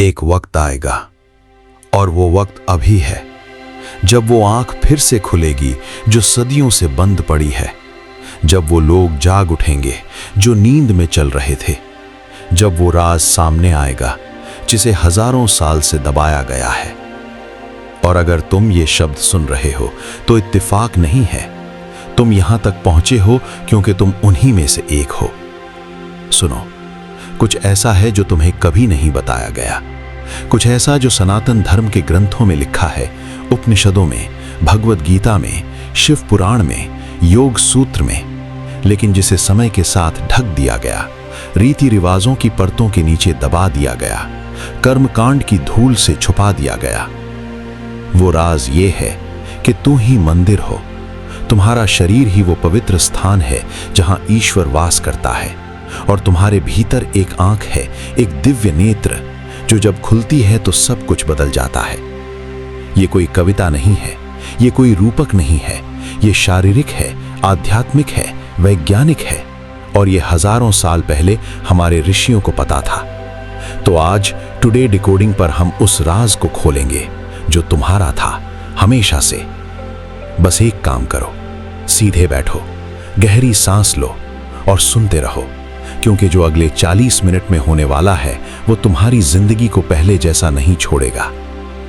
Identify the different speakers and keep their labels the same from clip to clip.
Speaker 1: एक वक्त आएगा, और वो वक्त अभी है, जब वो आंख फिर से खुलेगी जो सदियों से बंद पड़ी है, जब वो लोग जाग उठेंगे जो नींद में चल रहे थे, जब वो राज सामने आएगा जिसे हजारों साल से दबाया गया है। और अगर तुम ये शब्द सुन रहे हो तो इत्तेफाक नहीं है, तुम यहां तक पहुंचे हो क्योंकि तुम उन्हीं में से एक हो। सुनो, कुछ ऐसा है जो तुम्हें कभी नहीं बताया गया, कुछ ऐसा जो सनातन धर्म के ग्रंथों में लिखा है, उपनिषदों में, भगवत गीता में, शिव पुराण में, योग सूत्र में, लेकिन जिसे समय के साथ ढक दिया गया, रीति रिवाजों की परतों के नीचे दबा दिया गया, कर्मकांड की धूल से छुपा दिया गया। वो राज ये है कि तू ही मंदिर हो, तुम्हारा शरीर ही वो पवित्र स्थान है जहां ईश्वर वास करता है, और तुम्हारे भीतर एक आंख है, एक दिव्य नेत्र, जो जब खुलती है तो सब कुछ बदल जाता है। ये कोई कविता नहीं है, ये कोई रूपक नहीं है, ये शारीरिक है, आध्यात्मिक है, वैज्ञानिक है, और ये हजारों साल पहले हमारे ऋषियों को पता था। तो आज टुडे डिकोडिंग पर हम उस राज को खोलेंगे जो तुम्हारा था हमेशा से। बस एक काम करो, सीधे बैठो, गहरी सांस लो और सुनते रहो, क्योंकि जो अगले 40 मिनट में होने वाला है वो तुम्हारी जिंदगी को पहले जैसा नहीं छोड़ेगा।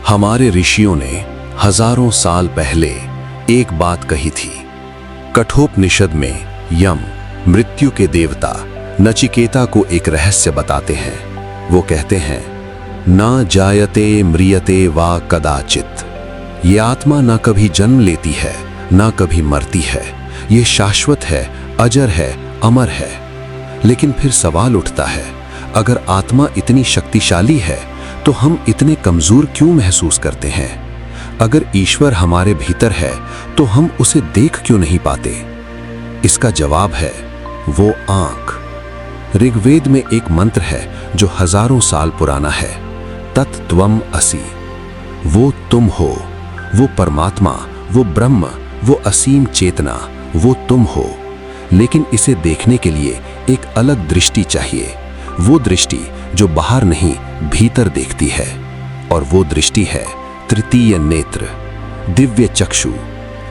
Speaker 2: हमारे ऋषियों ने हजारों साल पहले एक बात कही थी। कठोपनिषद में यम, मृत्यु के देवता, नचिकेता को एक रहस्य बताते हैं। वो कहते हैं, ना जायते म्रियते वा कदाचित। ये आत्मा ना कभी जन्म लेती है, ना कभी मरती है, ये शाश्वत है, अजर है, अमर है। लेकिन फिर सवाल उठता है, अगर आत्मा इतनी शक्तिशाली है तो हम इतने कमजोर क्यों महसूस करते हैं? अगर ईश्वर हमारे भीतर है तो हम उसे देख क्यों नहीं पाते? इसका जवाब है वो आंख। ऋग्वेद में एक मंत्र है जो हजारों साल पुराना है, तत्त्वम असि। वो तुम हो, वो परमात्मा, वो ब्रह्म, वो असीम चेतना, वो तुम हो। लेकिन इसे देखने के लिए एक अलग दृष्टि चाहिए, वो दृष्टि जो बाहर नहीं भीतर देखती है, और वो दृष्टि है तृतीय नेत्र, दिव्य चक्षु,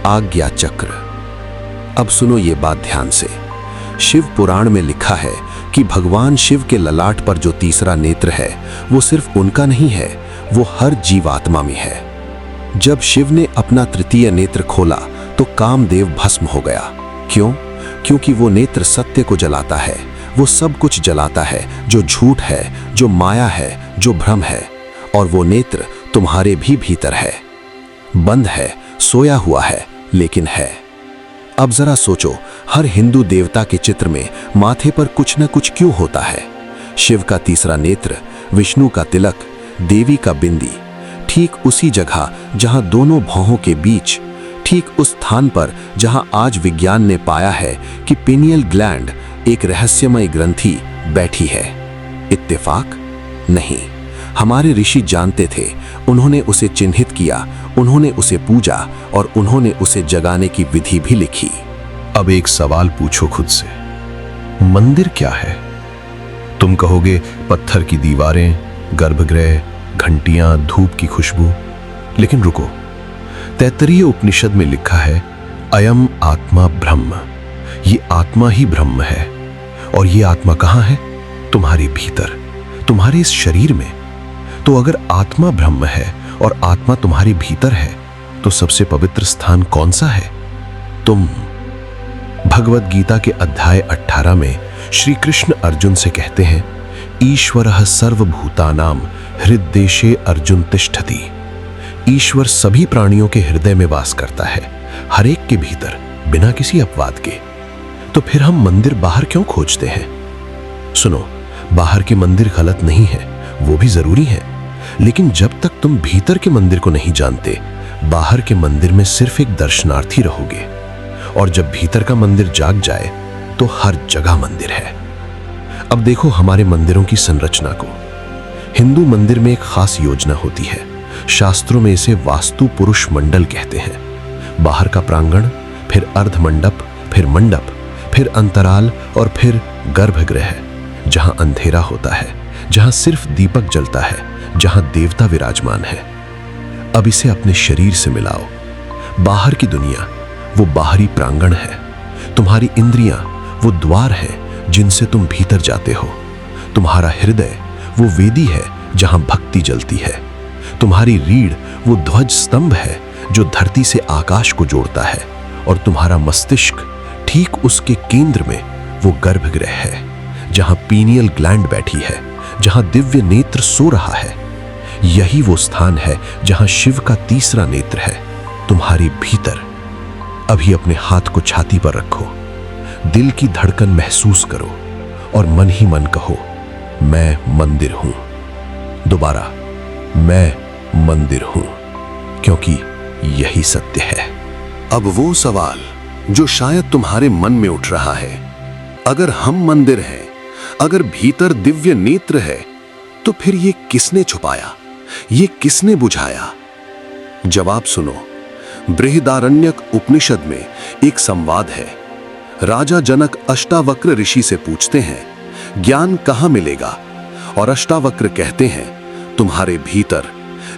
Speaker 2: आज्ञा चक्र। अब सुनो ये बात ध्यान से। शिव पुराण में लिखा है कि भगवान शिव के ललाट पर जो तीसरा नेत्र है वो सिर्फ उनका नहीं है, वो हर जीवात्मा में है। जब शिव ने अपना तृतीय नेत्र खोला तो कामदेव भस्म हो गया। क्यों? क्योंकि वो नेत्र सत्य को जलाता है, वो सब कुछ जलाता है जो झूठ है, जो माया है, जो भ्रम है। और वो नेत्र तुम्हारे भी भीतर है, बंद है, सोया हुआ है, लेकिन है। अब जरा सोचो, हर हिंदू देवता के चित्र में माथे पर कुछ न कुछ क्यों होता है? शिव का तीसरा नेत्र, विष्णु का तिलक, देवी का बिंदी, ठीक उसी जगह जहां दोनों भौहों के बीच, ठीक उस स्थान पर जहां आज विज्ञान ने पाया है कि पिनियल ग्लैंड, एक रहस्यमय ग्रंथि, बैठी है। इत्तेफाक? नहीं, हमारे ऋषि जानते थे, उन्होंने उसे चिन्हित किया, उन्होंने उसे पूजा, और उन्होंने उसे जगाने की विधि भी लिखी।
Speaker 1: अब एक सवाल पूछो खुद से, मंदिर क्या है? तुम कहोगे पत्थर की दीवारें, गर्भगृह, घंटियां, धूप की खुशबू। लेकिन रुको, तैत्तरीय उपनिषद में लिखा है, अयम आत्मा ब्रह्म। ये आत्मा ही ब्रह्म है। और ये आत्मा कहां है? तुम्हारे भीतर, तुम्हारे इस शरीर में। तो अगर आत्मा ब्रह्म है और आत्मा तुम्हारे भीतर है तो सबसे पवित्र स्थान कौन सा है? तुम। भगवत गीता के अध्याय 18 में श्री कृष्ण अर्जुन से कहते हैं, ईश्वरः सर्वभूतानां हृद्देशे अर्जुन तिष्ठति। ईश्वर सभी प्राणियों के हृदय में वास करता है, हर एक के भीतर, बिना किसी अपवाद के। तो फिर हम मंदिर बाहर क्यों खोजते हैं? सुनो, बाहर के मंदिर गलत नहीं है, वो भी जरूरी है, लेकिन जब तक तुम भीतर के मंदिर को नहीं जानते, बाहर के मंदिर में सिर्फ एक दर्शनार्थी रहोगे। और जब भीतर का मंदिर जाग जाए तो हर जगह मंदिर है। अब देखो हमारे मंदिरों की संरचना को। हिंदू मंदिर में एक खास योजना होती है, शास्त्रों में इसे वास्तु पुरुष मंडल कहते हैं। बाहर का प्रांगण, फिर अर्ध मंडप, फिर मंडप, फिर अंतराल, और फिर गर्भगृह, जहां अंधेरा होता है, जहां सिर्फ दीपक जलता है,
Speaker 2: जहां देवता विराजमान है। अब इसे अपने शरीर से मिलाओ। बाहर की दुनिया वो बाहरी प्रांगण है, तुम्हारी इंद्रियां वो द्वार है जिनसे तुम भीतर जाते हो, तुम्हारा हृदय वो वेदी है जहां भक्ति जलती है, तुम्हारी रीढ़ वो ध्वज स्तंभ है जो धरती से आकाश को जोड़ता है, और तुम्हारा मस्तिष्क ठीक उसके केंद्र में वो गर्भगृह है जहां पीनियल ग्लैंड बैठी है, जहां दिव्य नेत्र सो रहा है। यही वो स्थान है जहां शिव का तीसरा नेत्र है, तुम्हारे भीतर। अभी अपने हाथ को छाती पर रखो, दिल की धड़कन महसूस करो और मन ही मन कहो, मैं मंदिर हूं। दोबारा, मैं मंदिर हूं, क्योंकि यही सत्य है।
Speaker 3: अब वो सवाल जो शायद तुम्हारे मन में उठ रहा है, अगर हम मंदिर हैं, अगर भीतर दिव्य नेत्र है, तो फिर ये किसने छुपाया, ये किसने बुझाया? जवाब सुनो। बृहदारण्यक उपनिषद में एक संवाद है। राजा जनक अष्टावक्र ऋषि से पूछते हैं, ज्ञान कहां मिलेगा? और अष्टावक्र कहते हैं, तुम्हारे भीतर।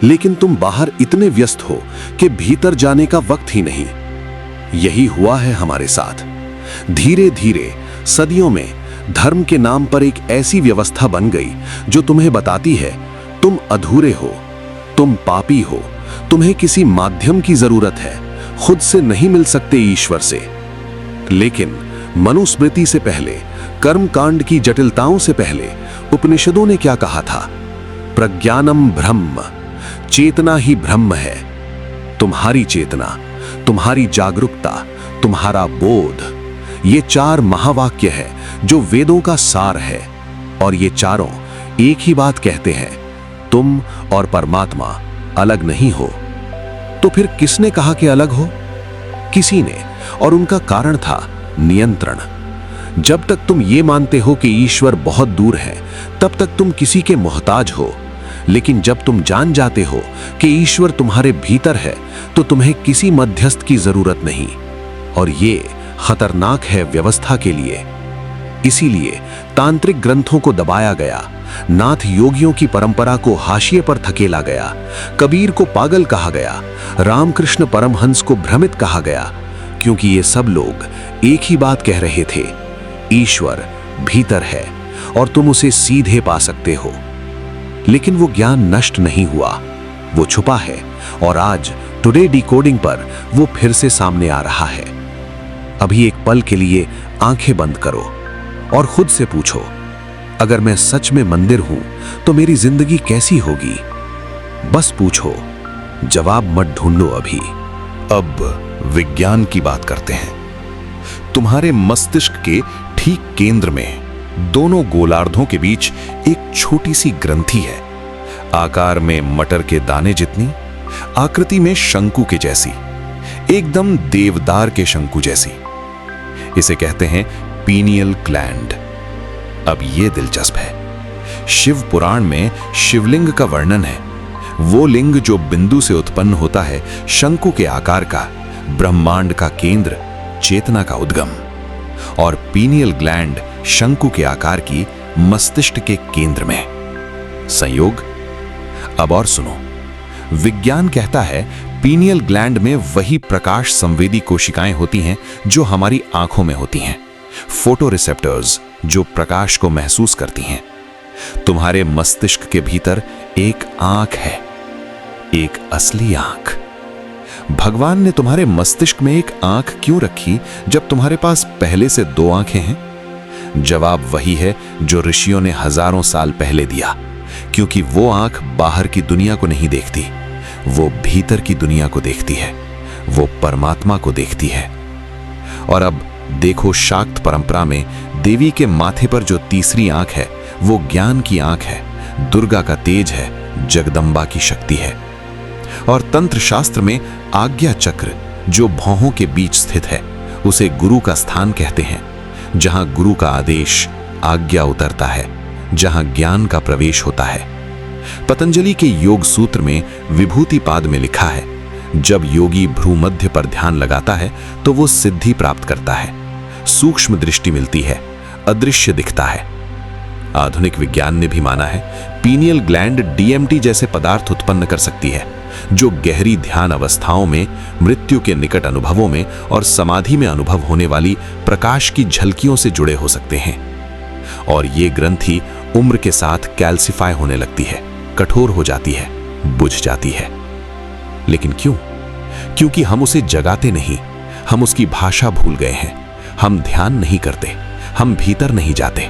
Speaker 3: लेकिन तुम बाहर इतने व्यस्त हो कि भीतर जाने का वक्त ही नहीं। यही हुआ है हमारे साथ। धीरे धीरे सदियों में धर्म के नाम पर एक ऐसी व्यवस्था बन गई जो तुम्हें बताती है तुम अधूरे हो, तुम पापी हो, तुम्हें किसी माध्यम की जरूरत है, खुद से नहीं मिल सकते ईश्वर से। लेकिन मनुस्मृति से पहले, कर्मकांड की जटिलताओं से पहले उपनिषदों ने क्या कहा था? प्रज्ञानम ब्रह्म, चेतना ही ब्रह्म है। तुम्हारी चेतना, तुम्हारी जागरूकता, तुम्हारा बोध, ये 4 महावाक्य है जो वेदों का सार है। और ये चारों एक ही बात कहते हैं, तुम और परमात्मा अलग नहीं हो। तो फिर किसने कहा कि अलग हो? किसी ने, और उनका कारण था नियंत्रण। जब तक तुम ये मानते हो कि ईश्वर बहुत दूर है, तब तक तुम किसी के मोहताज हो। लेकिन जब तुम जान जाते हो कि ईश्वर तुम्हारे भीतर है, तो तुम्हें किसी मध्यस्थ की जरूरत नहीं। और ये खतरनाक है व्यवस्था के लिए। इसीलिए तांत्रिक ग्रंथों को दबाया गया, नाथ योगियों की परंपरा को हाशिए पर धकेला गया, कबीर को पागल कहा गया, रामकृष्ण परमहंस को भ्रमित कहा गया, क्योंकि ये सब लोग एक ही बात कह रहे थे, ईश्वर भीतर है और तुम उसे सीधे पा सकते हो। लेकिन वो ज्ञान नष्ट नहीं हुआ, वो छुपा है, और आज टुडे डिकोडिंग पर वो फिर से सामने आ रहा है। अभी एक पल के लिए आंखें बंद करो और खुद से पूछो, अगर मैं सच में मंदिर हूं तो मेरी जिंदगी कैसी होगी? बस पूछो, जवाब मत ढूंढो अभी।
Speaker 1: अब विज्ञान की बात करते हैं। तुम्हारे मस्तिष्क के ठीक केंद्र में दोनों गोलार्धों के बीच एक छोटी सी ग्रंथि है, आकार में मटर के दाने जितनी, आकृति में शंकु के जैसी, एकदम देवदार के शंकु जैसी। इसे कहते हैं पीनियल ग्लैंड। अब यह दिलचस्प है, शिव पुराण में शिवलिंग का वर्णन है, वो लिंग जो बिंदु से उत्पन्न होता है, शंकु के आकार का, ब्रह्मांड का केंद्र, चेतना का उद्गम। और पीनियल ग्लैंड शंकु के आकार की मस्तिष्क के केंद्र में। संयोग? अब और सुनो। विज्ञान कहता है पीनियल ग्लैंड में वही प्रकाश संवेदी कोशिकाएं होती हैं जो हमारी आंखों में होती हैं, फोटो रिसेप्टर्स जो प्रकाश को महसूस करती हैं। तुम्हारे मस्तिष्क के भीतर एक आंख है, एक असली आंख। भगवान ने तुम्हारे मस्तिष्क में एक आंख क्यों रखी जब तुम्हारे पास पहले से 2 आंखें हैं? जवाब वही है जो ऋषियों ने हजारों साल पहले दिया, क्योंकि वो आंख बाहर की दुनिया को नहीं देखती, वो भीतर की दुनिया को देखती है, वो परमात्मा को देखती है। और अब देखो, शाक्त परंपरा में देवी के माथे पर जो तीसरी आंख है वो ज्ञान की आंख है, दुर्गा का तेज है, जगदम्बा की शक्ति है। और तंत्र शास्त्र में आज्ञा चक्र जो भौहों के बीच स्थित है उसे गुरु का स्थान कहते हैं, जहां गुरु का आदेश आज्ञा उतरता है, जहां ज्ञान का प्रवेश होता है। पतंजलि के योग सूत्र में विभूति पाद में लिखा है, जब योगी भ्रूमध्य पर ध्यान लगाता है तो वो सिद्धि प्राप्त करता है, सूक्ष्म दृष्टि मिलती है, अदृश्य दिखता है। आधुनिक विज्ञान ने भी माना है पीनियल ग्लैंड डीएमटी जैसे पदार्थ उत्पन्न कर सकती है, जो गहरी ध्यान अवस्थाओं में, मृत्यु के निकट अनुभवों में और समाधि में अनुभव होने वाली प्रकाश की झलकियों से जुड़े हो सकते हैं। और ये ग्रंथि उम्र के साथ कैल्सिफाई होने लगती है, कठोर हो जाती है, बुझ जाती है। लेकिन क्यों? क्योंकि हम उसे जगाते नहीं, हम उसकी भाषा भूल गए हैं, हम ध्यान नहीं करते, हम भीतर नहीं जाते।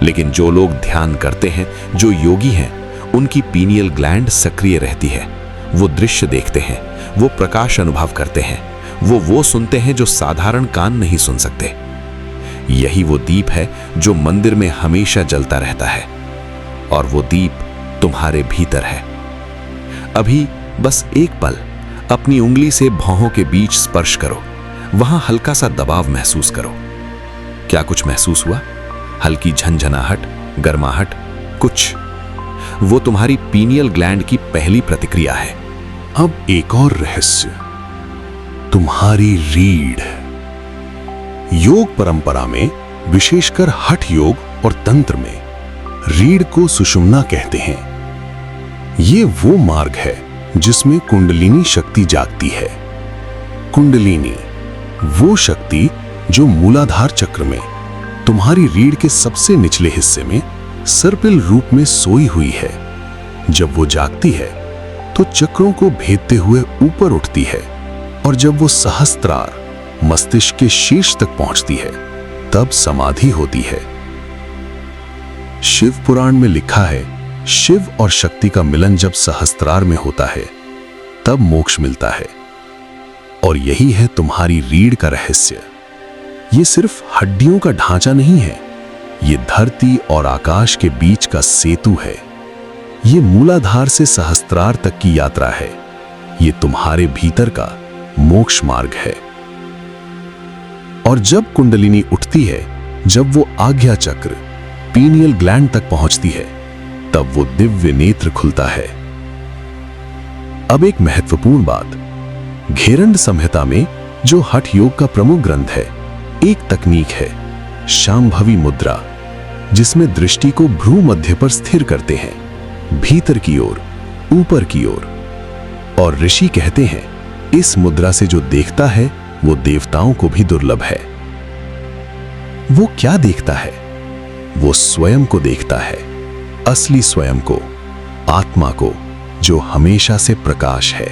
Speaker 1: लेकिन जो लोग ध्यान करते हैं, जो योगी हैं, उनकी पीनियल ग्लैंड सक्रिय रहती है। वो दृश्य देखते हैं, वो प्रकाश अनुभव करते हैं, वो सुनते हैं जो साधारण कान नहीं सुन सकते। यही वो दीप है जो मंदिर में हमेशा जलता रहता है, और वो दीप तुम्हारे भीतर है। अभी बस एक पल अपनी उंगली से भौहों के बीच स्पर्श करो, वहां हल्का सा दबाव महसूस करो। क्या कुछ महसूस हुआ? हल्की झंझनाहट, गर्माहट, कुछ? वो तुम्हारी पीनियल ग्लैंड की पहली प्रतिक्रिया है।
Speaker 3: अब एक और रहस्य, तुम्हारी रीढ़। योग परंपरा में, विशेषकर हठ योग और तंत्र में, रीढ़ को सुषुम्ना कहते हैं। ये वो मार्ग है जिसमें कुंडलिनी शक्ति जागती है। कुंडलिनी वो शक्ति जो मूलाधार चक्र में, तुम्हारी रीढ़ के सबसे निचले हिस्से में सर्पिल रूप में सोई हुई है। जब वो जागती है तो चक्रों को भेदते हुए ऊपर उठती है, और जब वो सहस्त्रार, मस्तिष्क के शीर्ष तक पहुंचती है, तब समाधि होती है। शिव पुराण में लिखा है, शिव और शक्ति का मिलन जब सहस्त्रार में होता है, तब मोक्ष मिलता है। और यही है तुम्हारी रीढ़ का रहस्य। ये सिर्फ हड्डियों का ढांचा नहीं है, ये धरती और आकाश के बीच का सेतु है। ये मूलाधार से सहस्त्रार तक की यात्रा है। ये तुम्हारे भीतर का मोक्ष मार्ग है। और जब कुंडलिनी उठती है, जब वो आज्ञा चक्र, पीनियल ग्लैंड तक पहुंचती है, तब वो दिव्य नेत्र खुलता है। अब एक महत्वपूर्ण बात, घेरंड संहिता में, जो हठ योग का प्रमुख ग्रंथ है, एक तकनीक है, शांभवी मुद्रा, जिसमें दृष्टि को भ्रू मध्य पर स्थिर करते हैं, भीतर की ओर, ऊपर की ओर। और ऋषि कहते हैं, इस मुद्रा से जो देखता है वो देवताओं को भी दुर्लभ है। वो क्या देखता है? वो स्वयं को देखता है, असली स्वयं को, आत्मा को, जो हमेशा से प्रकाश है।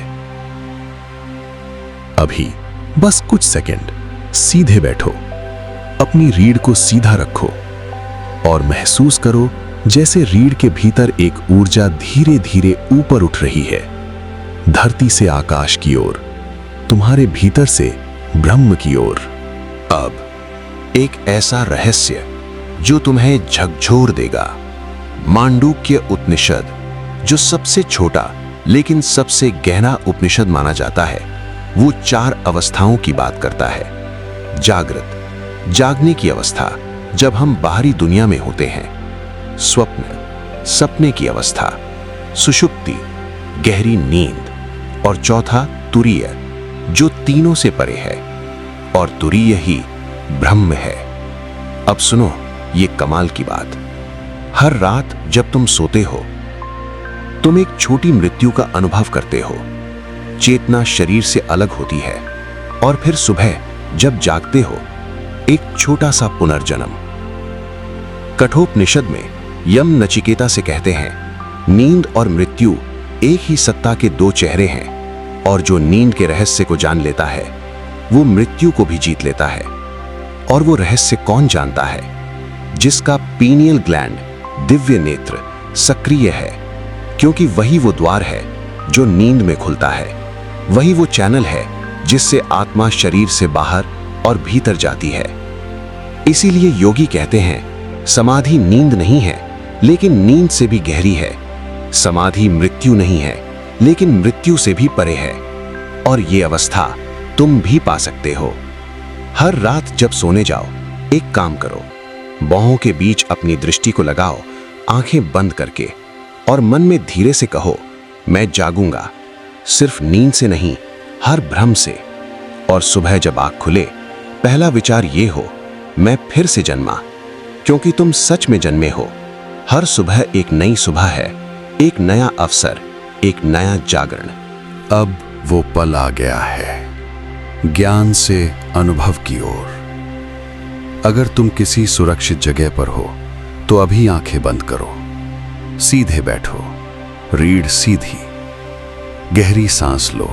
Speaker 3: अभी बस कुछ सेकंड सीधे बैठो, अपनी रीढ़ को सीधा रखो और महसूस करो जैसे रीढ़ के भीतर एक ऊर्जा धीरे धीरे ऊपर उठ रही है, धरती से आकाश की ओर, तुम्हारे भीतर से ब्रह्म की ओर।
Speaker 2: अब एक ऐसा रहस्य जो तुम्हें झकझोर देगा। मांडूक्य उपनिषद, जो सबसे छोटा लेकिन सबसे गहरा उपनिषद माना जाता है, वो 4 अवस्थाओं की बात करता है। जागृत, जागने की अवस्था, जब हम बाहरी दुनिया में होते हैं। स्वप्न, सपने की अवस्था। सुषुप्ति, गहरी नींद। और चौथा तुरीय, जो तीनों से परे है, और तुरीय ही ब्रह्म है। अब सुनो ये कमाल की बात। हर रात जब तुम सोते हो, तुम एक छोटी मृत्यु का अनुभव करते हो। चेतना शरीर से अलग होती है, और फिर सुबह जब जागते हो, एक छोटा सा पुनर्जन्म। कठोपनिषद में यम नचिकेता से कहते हैं, नींद और मृत्यु एक ही सत्ता के 2 चेहरे हैं, और जो नींद के रहस्य को जान लेता है, वो मृत्यु को भी जीत लेता है। और वो रहस्य कौन जानता है? जिसका पीनियल ग्लैंड, दिव्य नेत्र, सक्रिय है, क्योंकि वही वो द्वार है जो नींद में खुलता है। वही वो चैनल है जिससे आत्मा शरीर से बाहर और भीतर जाती है। इसीलिए योगी कहते हैं, समाधि नींद नहीं है, लेकिन नींद से भी गहरी है। समाधि मृत्यु नहीं है, लेकिन मृत्यु से भी परे है। और ये अवस्था तुम भी पा सकते हो। हर रात जब सोने जाओ, एक काम करो, बाहों के बीच अपनी दृष्टि को लगाओ, आंखें बंद करके, और मन में धीरे से कहो, मैं जागूंगा, सिर्फ नींद से नहीं, हर भ्रम से। और सुबह जब आंख खुले, पहला विचार ये हो, मैं फिर से जन्मा,
Speaker 3: क्योंकि तुम सच में जन्मे हो। हर सुबह एक नई सुबह है, एक नया अवसर, एक नया जागरण।
Speaker 1: अब वो पल आ गया है, ज्ञान से अनुभव की ओर। अगर तुम किसी सुरक्षित जगह पर हो तो अभी आंखें बंद करो, सीधे बैठो, रीढ़ सीधी, गहरी सांस लो,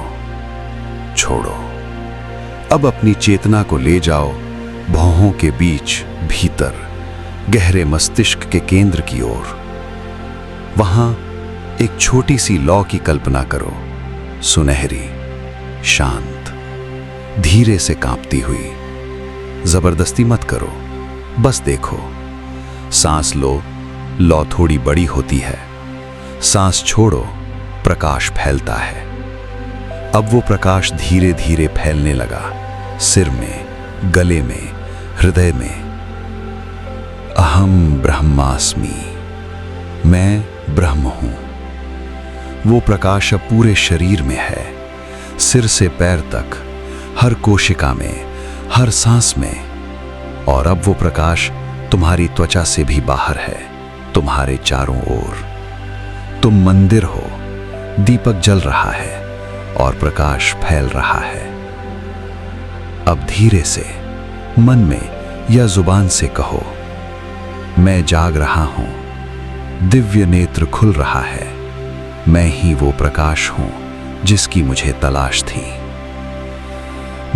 Speaker 1: छोड़ो। अब अपनी चेतना को ले जाओ भौहों के बीच भीतर, गहरे मस्तिष्क के केंद्र की ओर। वहां एक छोटी सी लौ की कल्पना करो, सुनहरी, शांत, धीरे से कांपती हुई। जबरदस्ती मत करो, बस देखो। सांस लो, लौ थोड़ी बड़ी होती है। सांस छोड़ो, प्रकाश फैलता है। अब वो प्रकाश धीरे धीरे फैलने लगा, सिर में, गले में, हृदय में। अहम ब्रह्मास्मि, मैं ब्रह्म हूं। वो प्रकाश अब पूरे शरीर में है, सिर से पैर तक, हर कोशिका में, हर सांस में। और अब वो प्रकाश तुम्हारी त्वचा से भी बाहर है, तुम्हारे चारों ओर। तुम मंदिर हो, दीपक जल रहा है और प्रकाश फैल रहा है। अब धीरे से मन में या जुबान से कहो, मैं जाग रहा हूं, दिव्य नेत्र खुल रहा है। मैं ही वो प्रकाश हूं जिसकी मुझे तलाश थी।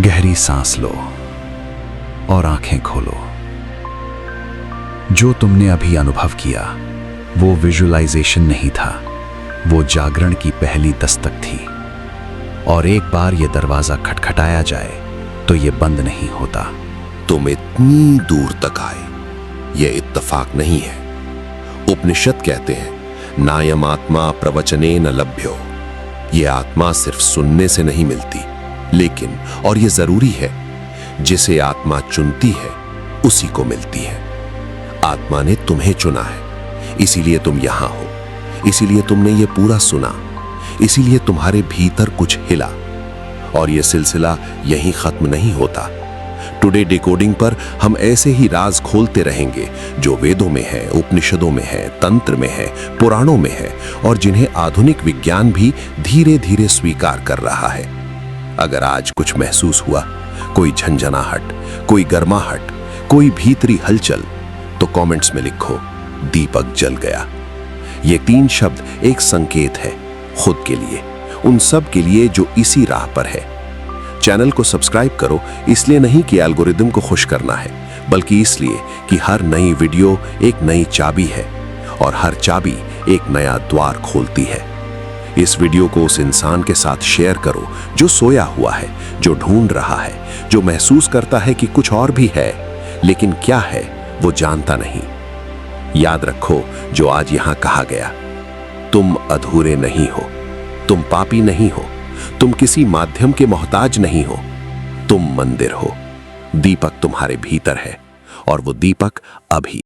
Speaker 1: गहरी सांस लो और आंखें खोलो। जो तुमने अभी अनुभव किया वो विजुअलाइजेशन नहीं था, वो जागरण की पहली दस्तक थी। और एक बार ये दरवाजा खटखटाया जाए तो ये बंद नहीं होता।
Speaker 3: तुम इतनी दूर तक आए, यह इत्तफाक नहीं है। उपनिषद कहते हैं, नायम आत्मा प्रवचने न लभ्यो। ये आत्मा सिर्फ सुनने से नहीं मिलती, लेकिन और ये जरूरी है, जिसे आत्मा चुनती है उसी को मिलती है। आत्मा ने तुम्हें चुना है, इसीलिए तुम यहां हो, इसीलिए तुमने ये पूरा सुना, इसीलिए तुम्हारे भीतर कुछ हिला। और ये सिलसिला यहीं खत्म नहीं होता। टुडे डिकोडिंग पर हम ऐसे ही राज खोलते रहेंगे जो वेदों में है, उपनिषदों में है, तंत्र में है, पुराणों में है, और जिन्हें आधुनिक विज्ञान भी धीरे धीरे स्वीकार कर रहा है। अगर आज कुछ महसूस हुआ, कोई झंझनाहट, कोई गर्माहट, कोई भीतरी हलचल, तो कमेंट्स में लिखो, दीपक जल गया। ये 3 शब्द एक संकेत है, खुद के लिए, उन सब के लिए जो इसी राह पर है। चैनल को सब्सक्राइब करो, इसलिए नहीं कि एल्गोरिदम को खुश करना है, बल्कि इसलिए कि हर नई वीडियो एक नई चाबी है और हर चाबी एक नया द्वार खोलती है। इस वीडियो को उस इंसान के साथ शेयर करो जो सोया हुआ है, जो ढूंढ रहा है, जो महसूस करता है कि कुछ और भी है, लेकिन क्या है वो जानता नहीं। याद रखो जो आज यहां कहा गया, तुम अधूरे नहीं हो, तुम पापी नहीं हो, तुम किसी माध्यम के मोहताज नहीं हो, तुम मंदिर हो। दीपक तुम्हारे भीतर है और वो दीपक अभी